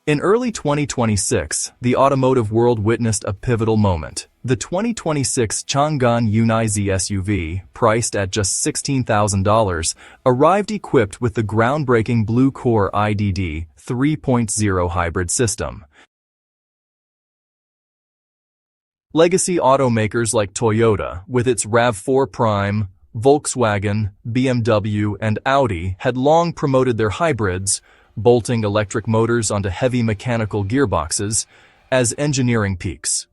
In early 2026, the automotive world witnessed a pivotal moment. The 2026 Chang'an Yunai Z SUV, priced at just $16,000, arrived equipped with the groundbreaking Blue Core IDD 3.0 hybrid system. Legacy automakers like Toyota, with its RAV4 Prime, Volkswagen, BMW, and Audi had long promoted their hybrids, bolting electric motors onto heavy mechanical gearboxes, as engineering peaks.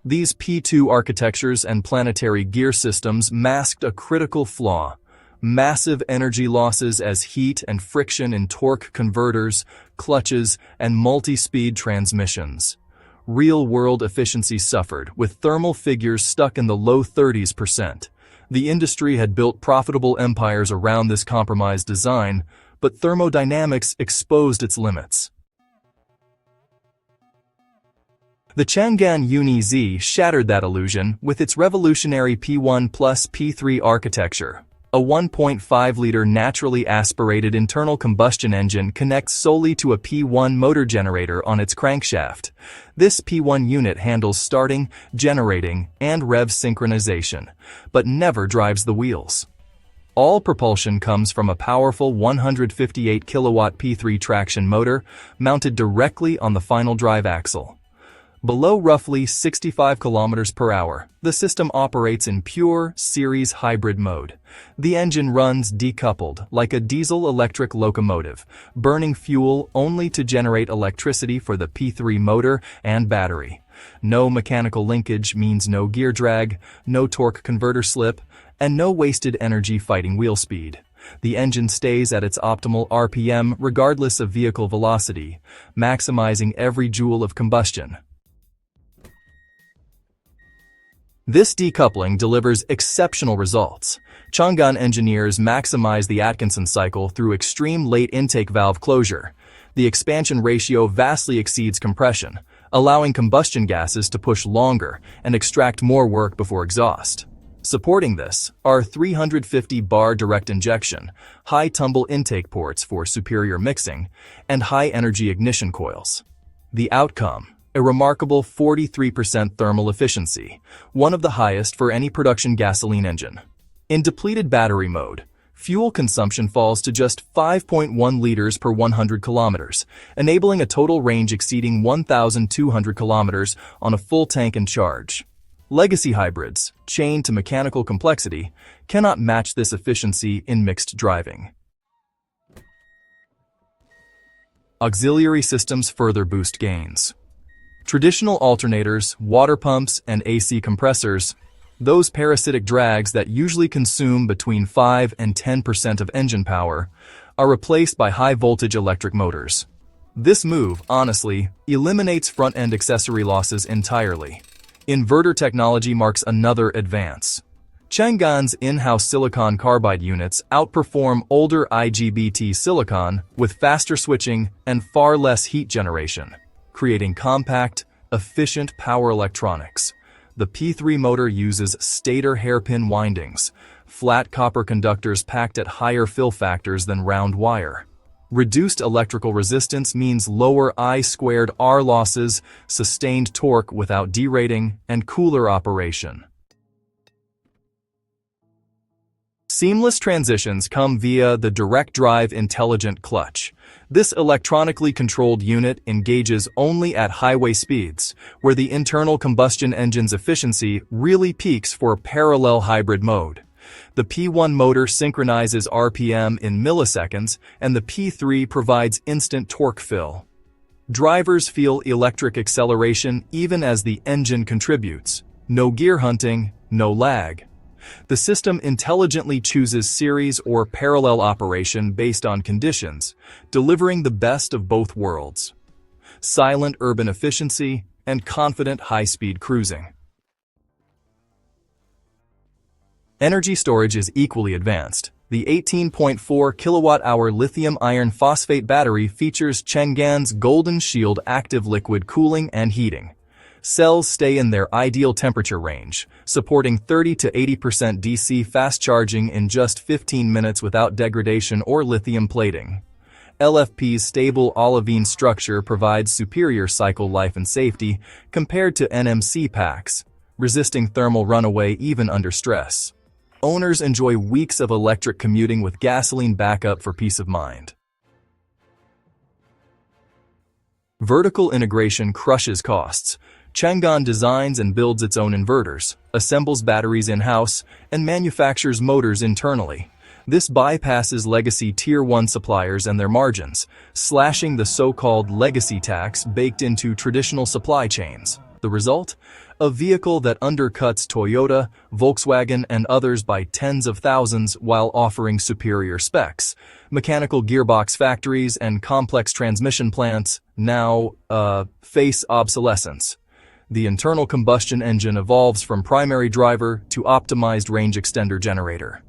These P2 architectures and planetary gear systems masked a critical flaw: massive energy losses as heat and friction in torque converters, clutches, and multi-speed transmissions. Real-world efficiency suffered, with thermal figures stuck in the low 30%. The industry had built profitable empires around this compromised design, but thermodynamics exposed its limits. The Chang'an Yunai Z shattered that illusion with its revolutionary P1 plus P3 architecture. A 1.5-liter naturally aspirated internal combustion engine connects solely to a P1 motor generator on its crankshaft. This P1 unit handles starting, generating, and rev synchronization, but never drives the wheels. All propulsion comes from a powerful 158 kilowatt P3 traction motor mounted directly on the final drive axle. Below roughly 65 km per hour, the system operates in pure series hybrid mode. The engine runs decoupled like a diesel-electric locomotive, burning fuel only to generate electricity for the P3 motor and battery. No mechanical linkage means no gear drag, no torque converter slip, and no wasted energy fighting wheel speed. The engine stays at its optimal RPM regardless of vehicle velocity, maximizing every joule of combustion. This decoupling delivers exceptional results. Chang'an engineers maximize the Atkinson cycle through extreme late intake valve closure. The expansion ratio vastly exceeds compression, allowing combustion gases to push longer and extract more work before exhaust. Supporting this are 350-bar direct injection, high-tumble intake ports for superior mixing, and high-energy ignition coils. The outcome: a remarkable 43% thermal efficiency, one of the highest for any production gasoline engine. In depleted battery mode, fuel consumption falls to just 5.1 liters per 100 kilometers, enabling a total range exceeding 1,200 kilometers on a full tank and charge. Legacy hybrids, chained to mechanical complexity, cannot match this efficiency in mixed driving. Auxiliary systems further boost gains. Traditional alternators, water pumps, and AC compressors, those parasitic drags that usually consume between 5 and 10% of engine power, are replaced by high-voltage electric motors. This move, honestly, eliminates front-end accessory losses entirely. Inverter technology marks another advance. Chang'an's in-house silicon carbide units outperform older IGBT silicon with faster switching and far less heat generation, creating compact, efficient power electronics. The P3 motor uses stator hairpin windings, flat copper conductors packed at higher fill factors than round wire. Reduced electrical resistance means lower I²R losses, sustained torque without derating, and cooler operation. Seamless transitions come via the direct drive intelligent clutch. This electronically controlled unit engages only at highway speeds, where the internal combustion engine's efficiency really peaks for parallel hybrid mode. The P1 motor synchronizes RPM in milliseconds, and the P3 provides instant torque fill. Drivers feel electric acceleration even as the engine contributes. No gear hunting, no lag. The system intelligently chooses series or parallel operation based on conditions, delivering the best of both worlds: silent urban efficiency and confident high-speed cruising. Energy storage is equally advanced. The 18.4 kilowatt-hour lithium iron phosphate battery features Chang'an's Golden Shield active liquid cooling and heating. Cells stay in their ideal temperature range, supporting 30 to 80% DC fast charging in just 15 minutes without degradation or lithium plating. LFP's stable olivine structure provides superior cycle life and safety compared to NMC packs, resisting thermal runaway even under stress. Owners enjoy weeks of electric commuting with gasoline backup for peace of mind. Vertical integration crushes costs. Chang'an designs and builds its own inverters, assembles batteries in-house, and manufactures motors internally. This bypasses legacy Tier 1 suppliers and their margins, slashing the so-called legacy tax baked into traditional supply chains. The result? A vehicle that undercuts Toyota, Volkswagen, and others by tens of thousands while offering superior specs. Mechanical gearbox factories and complex transmission plants now face obsolescence. The internal combustion engine evolves from primary driver to optimized range extender generator.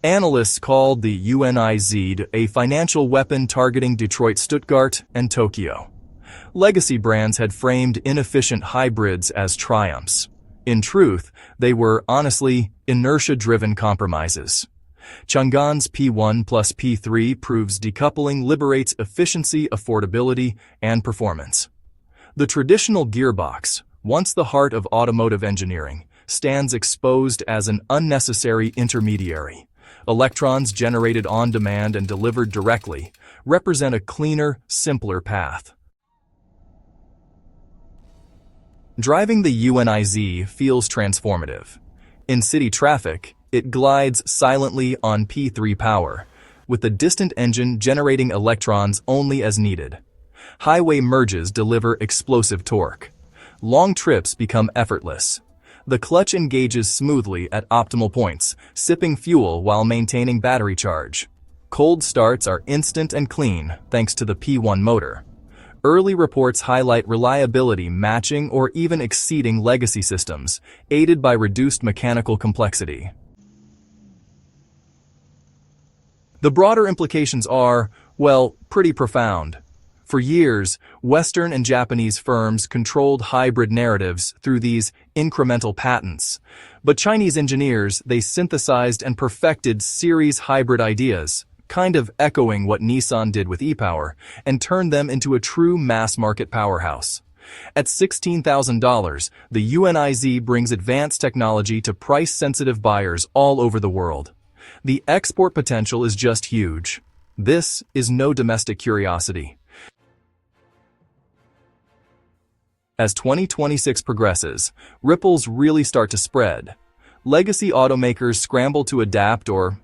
Analysts called the UNIZ a financial weapon targeting Detroit, Stuttgart, and Tokyo. Legacy brands had framed inefficient hybrids as triumphs. In truth, they were, honestly, inertia-driven compromises. Chang'an's P1 plus P3 proves decoupling liberates efficiency, affordability, and performance. The traditional gearbox, once the heart of automotive engineering, stands exposed as an unnecessary intermediary. Electrons generated on demand and delivered directly represent a cleaner, simpler path. Driving the UNIZ feels transformative. In city traffic, it glides silently on P3 power, with the distant engine generating electrons only as needed. Highway merges deliver explosive torque. Long trips become effortless. The clutch engages smoothly at optimal points, sipping fuel while maintaining battery charge. Cold starts are instant and clean thanks to the P1 motor. Early reports highlight reliability matching or even exceeding legacy systems, aided by reduced mechanical complexity. The broader implications are, well, pretty profound. For years, Western and Japanese firms controlled hybrid narratives through these incremental patents. But Chinese engineers, they synthesized and perfected series hybrid ideas, kind of echoing what Nissan did with e-Power, and turned them into a true mass-market powerhouse. At $16,000, the UNIZ brings advanced technology to price-sensitive buyers all over the world. The export potential is just huge. This is no domestic curiosity. As 2026 progresses, ripples really start to spread. Legacy automakers scramble to adapt or,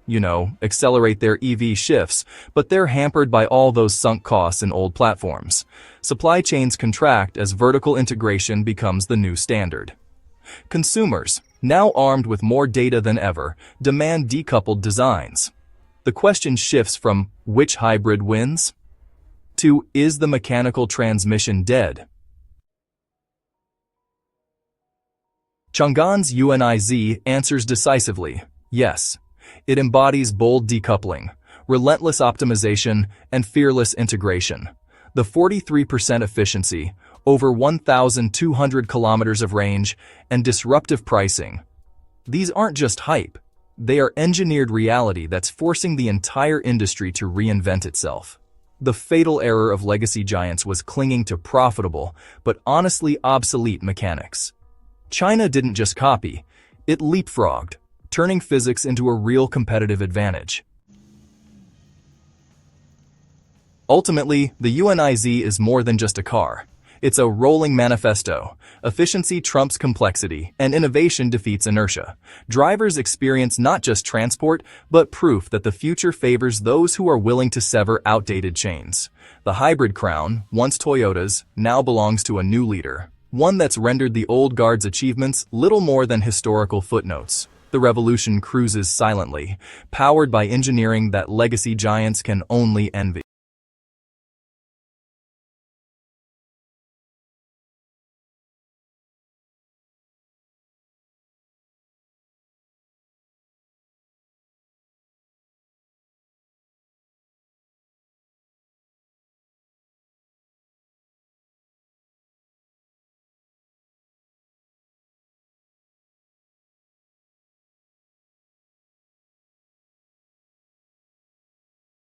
accelerate their EV shifts, but they're hampered by all those sunk costs in old platforms. Supply chains contract as vertical integration becomes the new standard. Consumers, now armed with more data than ever, demand decoupled designs. The question shifts from which hybrid wins to is the mechanical transmission dead? Chang'an's UNIZ answers decisively, yes. It embodies bold decoupling, relentless optimization, and fearless integration. The 43% efficiency, over 1,200 kilometers of range, and disruptive pricing. These aren't just hype. They are engineered reality that's forcing the entire industry to reinvent itself. The fatal error of legacy giants was clinging to profitable, but honestly obsolete mechanics. China didn't just copy, it leapfrogged, turning physics into a real competitive advantage. Ultimately, the UNIZ is more than just a car. It's a rolling manifesto. Efficiency trumps complexity, and innovation defeats inertia. Drivers experience not just transport, but proof that the future favors those who are willing to sever outdated chains. The hybrid crown, once Toyota's, now belongs to a new leader. One that's rendered the old guard's achievements little more than historical footnotes. The revolution cruises silently, powered by engineering that legacy giants can only envy.